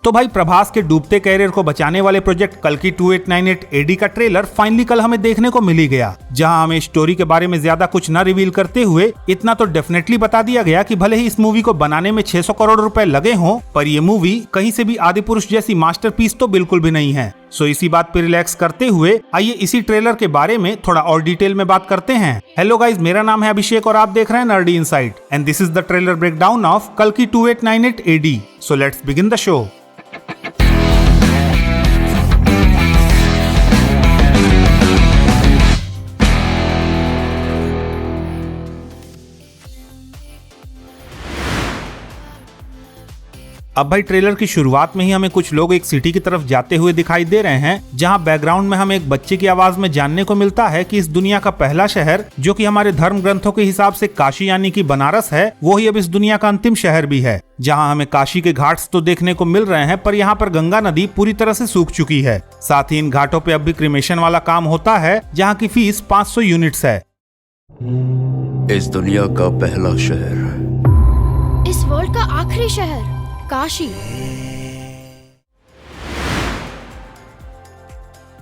तो भाई प्रभास के डूबते कैरियर को बचाने वाले प्रोजेक्ट कल्कि 2898 AD का ट्रेलर फाइनली कल हमें देखने को मिल ही गया, जहां हमें स्टोरी के बारे में ज्यादा कुछ न रिवील करते हुए इतना तो डेफिनेटली बता दिया गया कि भले ही इस मूवी को बनाने में 600 करोड़ रुपए लगे हों, पर ये मूवी कहीं से भी आदिपुरुष जैसी मास्टरपीस तो बिल्कुल भी नहीं है। सो इसी बात पे रिलैक्स करते हुए आइए इसी ट्रेलर के बारे में थोड़ा और डिटेल में बात करते हैं। हेलो गाइज, मेरा नाम है अभिषेक और आप देख रहे हैं nerdy insight and this is the trailer breakdown of कल्कि 2898 AD। So let's begin the show. अब भाई ट्रेलर की शुरुआत में ही हमें कुछ लोग एक सिटी की तरफ जाते हुए दिखाई दे रहे हैं, जहां बैकग्राउंड में हमें एक बच्चे की आवाज में जानने को मिलता है कि इस दुनिया का पहला शहर, जो कि हमारे धर्म ग्रंथों के हिसाब से काशी यानी कि बनारस है, वो ही अब इस दुनिया का अंतिम शहर भी है। जहां हमें काशी के घाट्स तो देखने को मिल रहे हैं, पर यहाँ पर गंगा नदी पूरी तरह से सूख चुकी है। साथ ही इन घाटों पे अब भी क्रिमेशन वाला काम होता है, जहाँ की फीस 500 यूनिट्स है। इस दुनिया का पहला शहर, इस वर्ल्ड का आखिरी शहर काशी।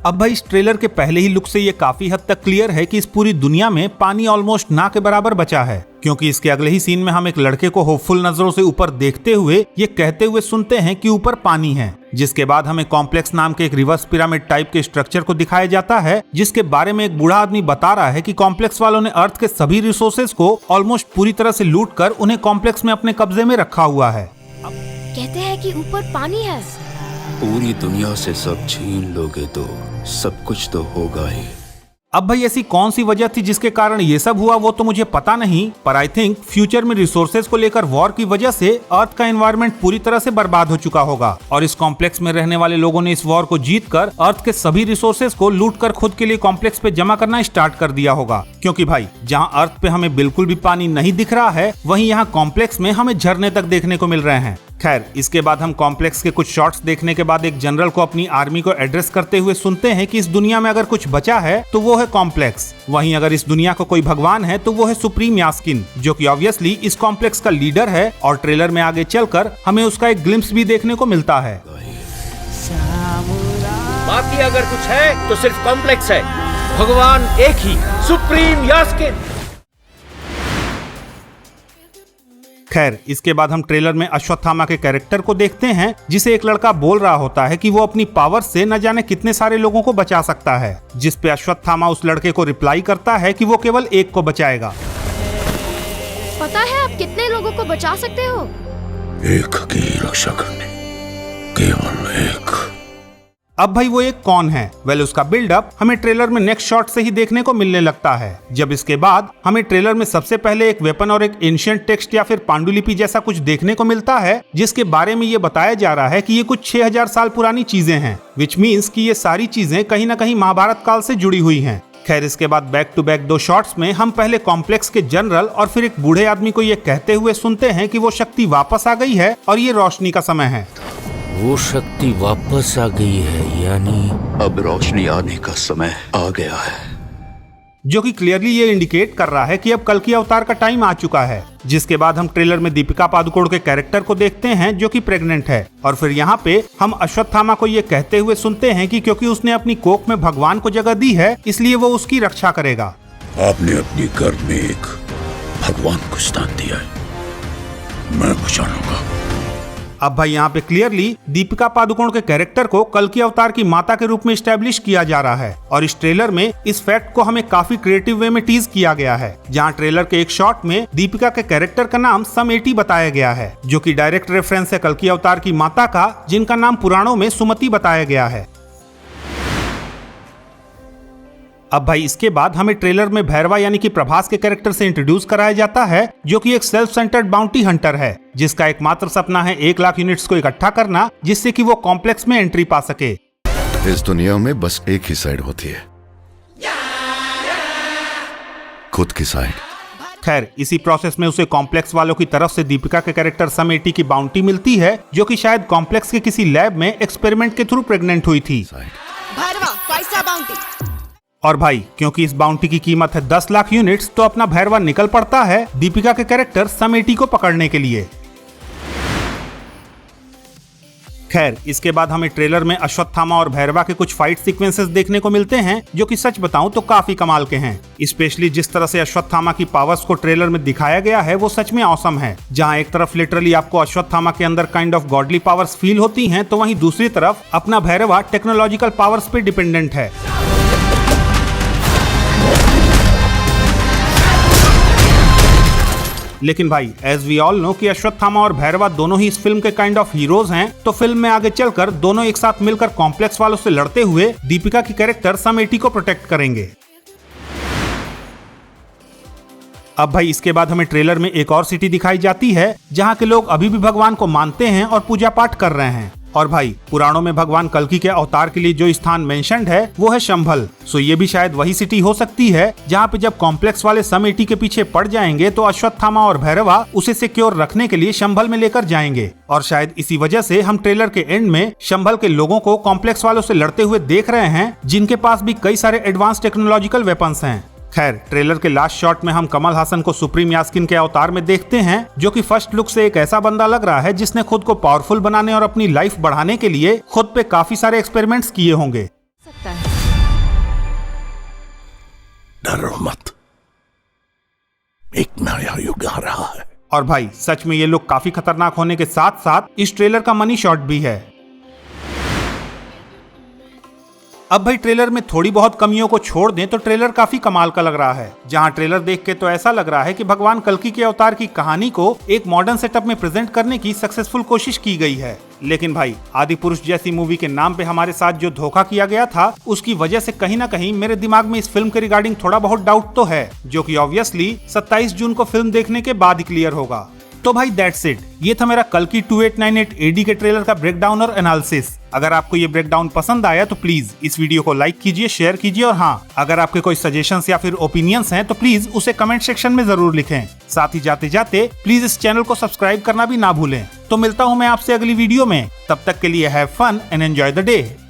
अब भाई इस ट्रेलर के पहले ही लुक से ये काफी हद तक क्लियर है कि इस पूरी दुनिया में पानी ऑलमोस्ट ना के बराबर बचा है, क्योंकि इसके अगले ही सीन में हम एक लड़के को होपफुल नजरों से ऊपर देखते हुए ये कहते हुए सुनते हैं कि ऊपर पानी है। जिसके बाद हमें कॉम्प्लेक्स नाम के एक रिवर्स पिरामिड टाइप के स्ट्रक्चर को दिखाया जाता है, जिसके बारे में एक बूढ़ा आदमी बता रहा है कि कॉम्प्लेक्स वालों ने अर्थ के सभी रिसोर्सेज को ऑलमोस्ट पूरी तरह से लूट कर उन्हें कॉम्प्लेक्स में अपने कब्जे में रखा हुआ है। कहते हैं कि ऊपर पानी है। पूरी दुनिया से सब छीन लोगे तो सब कुछ तो होगा ही। अब भाई ऐसी कौन सी वजह थी जिसके कारण ये सब हुआ, वो तो मुझे पता नहीं, पर आई थिंक फ्यूचर में रिसोर्सेज को लेकर वॉर की वजह से अर्थ का एनवायरनमेंट पूरी तरह से बर्बाद हो चुका होगा और इस कॉम्प्लेक्स में रहने वाले लोगों ने इस वॉर को जीतकर अर्थ के सभी रिसोर्सेज को लूटकर खुद के लिए कॉम्प्लेक्स पे जमा करना स्टार्ट कर दिया होगा। क्योंकि भाई जहाँ अर्थ पे हमें बिल्कुल भी पानी नहीं दिख रहा है, वहीं यहाँ कॉम्प्लेक्स में हमें झरने तक देखने को मिल रहे हैं। खैर, इसके बाद हम कॉम्प्लेक्स के कुछ शॉट्स देखने के बाद एक जनरल को अपनी आर्मी को एड्रेस करते हुए सुनते हैं कि इस दुनिया में अगर कुछ बचा है तो वो है कॉम्प्लेक्स। वहीं अगर इस दुनिया का कोई भगवान है तो वो है सुप्रीम यास्किन, जो कि ऑब्वियसली इस कॉम्प्लेक्स का लीडर है और ट्रेलर में आगे चलकर हमें उसका एक ग्लिम्स भी देखने को मिलता है। बाकी अगर कुछ है तो सिर्फ कॉम्प्लेक्स है, भगवान एक ही, सुप्रीम यास्किन। खैर, इसके बाद हम ट्रेलर में अश्वत्थामा के कैरेक्टर को देखते हैं, जिसे एक लड़का बोल रहा होता है कि वो अपनी पावर से न जाने कितने सारे लोगों को बचा सकता है, जिस पे अश्वत्थामा उस लड़के को रिप्लाई करता है कि वो केवल एक को बचाएगा। पता है आप कितने लोगों को बचा सकते हो? एक की रक्षा करने, केवल एक। अब भाई वो एक कौन है? वेल, उसका बिल्डअप हमें ट्रेलर में नेक्स्ट शॉट से ही देखने को मिलने लगता है, जब इसके बाद हमें ट्रेलर में सबसे पहले एक वेपन और एक एंशिएंट टेक्स्ट या फिर पांडुलिपि जैसा कुछ देखने को मिलता है, जिसके बारे में ये बताया जा रहा है कि ये कुछ 6000 साल पुरानी चीजें हैं, विच मीन्स कि ये सारी चीजें कहीं ना कहीं महाभारत काल से जुड़ी हुई हैं। खैर, इसके बाद बैक टू बैक 2 शॉट्स में हम पहले कॉम्प्लेक्स के जनरल और फिर एक बूढ़े आदमी को ये कहते हुए सुनते हैं कि वो शक्ति वापस आ गई है और ये रोशनी का समय है। वो शक्ति वापस आ गई है, यानी अब रोशनी आने का समय आ गया है, जो कि क्लियरली ये इंडिकेट कर रहा है कि अब कल्कि अवतार का टाइम आ चुका है। जिसके बाद हम ट्रेलर में दीपिका पादुकोण के कैरेक्टर को देखते हैं, जो कि प्रेग्नेंट है, और फिर यहाँ पे हम अश्वत्थामा को ये कहते हुए सुनते हैं कि क्योंकि उसने अपनी कोख में भगवान को जगह दी है, इसलिए वो उसकी रक्षा करेगा। आपने अपनी गर्भ में एक भगवान को स्थान दिया है, मैं बचा लूंगा। अब भाई यहाँ पे क्लियरली दीपिका पादुकोण के कैरेक्टर को कल्कि अवतार की माता के रूप में स्टैब्लिश किया जा रहा है और इस ट्रेलर में इस फैक्ट को हमें काफी क्रिएटिव वे में टीज किया गया है, जहाँ ट्रेलर के एक शॉट में दीपिका के कैरेक्टर का नाम समेटी बताया गया है, जो कि डायरेक्ट रेफरेंस है कल्कि अवतार की माता का, जिनका नाम पुराणों में सुमति बताया गया है। अब भाई इसके बाद हमें ट्रेलर में भैरवा यानी कि प्रभास के कैरेक्टर से इंट्रोड्यूस कराया जाता है, जो कि एक सेल्फ सेंटर्ड बाउंटी हंटर है, जिसका एकमात्र सपना है 1 लाख यूनिट्स को इकट्ठा करना, जिससे कि वो कॉम्प्लेक्स में एंट्री पा सके। इस दुनिया में बस एक ही साइड होती है, खुद की साइड। खैर, इसी प्रोसेस में उसे कॉम्प्लेक्स वालों की तरफ से दीपिका के कैरेक्टर समेटी की बाउंटी मिलती है, जो कि शायद कॉम्प्लेक्स के किसी लैब में एक्सपेरिमेंट के थ्रू प्रेग्नेंट हुई थी। भैरवा 5 बाउंटी। और भाई क्योंकि इस बाउंटी की कीमत है 10 लाख यूनिट्स, तो अपना भैरवा निकल पड़ता है दीपिका के कैरेक्टर समेटी को पकड़ने के लिए। खैर, इसके बाद हमें ट्रेलर में अश्वत्थामा और भैरवा के कुछ फाइट सीक्वेंसेस देखने को मिलते हैं जो कि सच बताऊं तो काफी कमाल के हैं। स्पेशली जिस तरह से अश्वत्थामा की पावर्स को ट्रेलर में दिखाया गया है वो सच में ऑसम है। जहां एक तरफ लिटरली आपको अश्वत्थामा के अंदर kind of godly powers feel होती हैं, तो वहीं दूसरी तरफ अपना भैरवा टेक्नोलॉजिकल पावर्स पे डिपेंडेंट है। लेकिन भाई, एज वी ऑल नो कि अश्वत्थामा और भैरवा दोनों ही इस फिल्म के काइंड ऑफ हीरोज हैं, तो फिल्म में आगे चलकर दोनों एक साथ मिलकर कॉम्प्लेक्स वालों से लड़ते हुए दीपिका की कैरेक्टर सम 80 को प्रोटेक्ट करेंगे। अब भाई, इसके बाद हमें ट्रेलर में एक और सिटी दिखाई जाती है जहां के लोग अभी भी भगवान को मानते हैं और पूजा पाठ कर रहे हैं। और भाई, पुराणों में भगवान कल्कि के अवतार के लिए जो स्थान मेंशन्ड है वो है शंभल। सो ये भी शायद वही सिटी हो सकती है जहाँ पे जब कॉम्प्लेक्स वाले सम 80 के पीछे पड़ जाएंगे तो अश्वत्थामा और भैरवा उसे सिक्योर रखने के लिए शंभल में लेकर जाएंगे। और शायद इसी वजह से हम ट्रेलर के एंड में शंभल के लोगों को कॉम्प्लेक्स वालों से लड़ते हुए देख रहे हैं, जिनके पास भी कई सारे एडवांस टेक्नोलॉजिकल वेपन्स हैं। खैर, ट्रेलर के लास्ट शॉट में हम कमल हासन को सुप्रीम यास्किन के अवतार में देखते हैं, जो कि फर्स्ट लुक से एक ऐसा बंदा लग रहा है जिसने खुद को पावरफुल बनाने और अपनी लाइफ बढ़ाने के लिए खुद पे काफी सारे एक्सपेरिमेंट्स किए होंगे। डरो मत, एक नया युग आ रहा है। और भाई, सच में ये लुक काफी खतरनाक होने के साथ साथ इस ट्रेलर का मनी शॉट भी है। अब भाई, ट्रेलर में थोड़ी बहुत कमियों को छोड़ दें तो ट्रेलर काफी कमाल का लग रहा है। जहां ट्रेलर देख के तो ऐसा लग रहा है कि भगवान कल्कि के अवतार की कहानी को एक मॉडर्न सेटअप में प्रेजेंट करने की सक्सेसफुल कोशिश की गई है। लेकिन भाई, आदि पुरुष जैसी मूवी के नाम पे हमारे साथ जो धोखा किया गया था, उसकी वजह से कहीं ना कहीं मेरे दिमाग में इस फिल्म के रिगार्डिंग थोड़ा बहुत डाउट तो है, जो कि ऑब्वियसली 27 जून को फिल्म देखने के बाद ही क्लियर होगा। तो भाई, दैट्स इट। ये था मेरा कल्कि 2898 AD के ट्रेलर का ब्रेकडाउन और एनालिसिस। अगर आपको ये ब्रेकडाउन पसंद आया तो प्लीज इस वीडियो को लाइक कीजिए, शेयर कीजिए, और हाँ, अगर आपके कोई सजेशंस या फिर ओपिनियंस हैं तो प्लीज उसे कमेंट सेक्शन में जरूर लिखें। साथ ही जाते जाते प्लीज इस चैनल को सब्सक्राइब करना भी ना भूलें। तो मिलता हूँ मैं आपसे अगली वीडियो में, तब तक के लिए have fun and enjoy the day.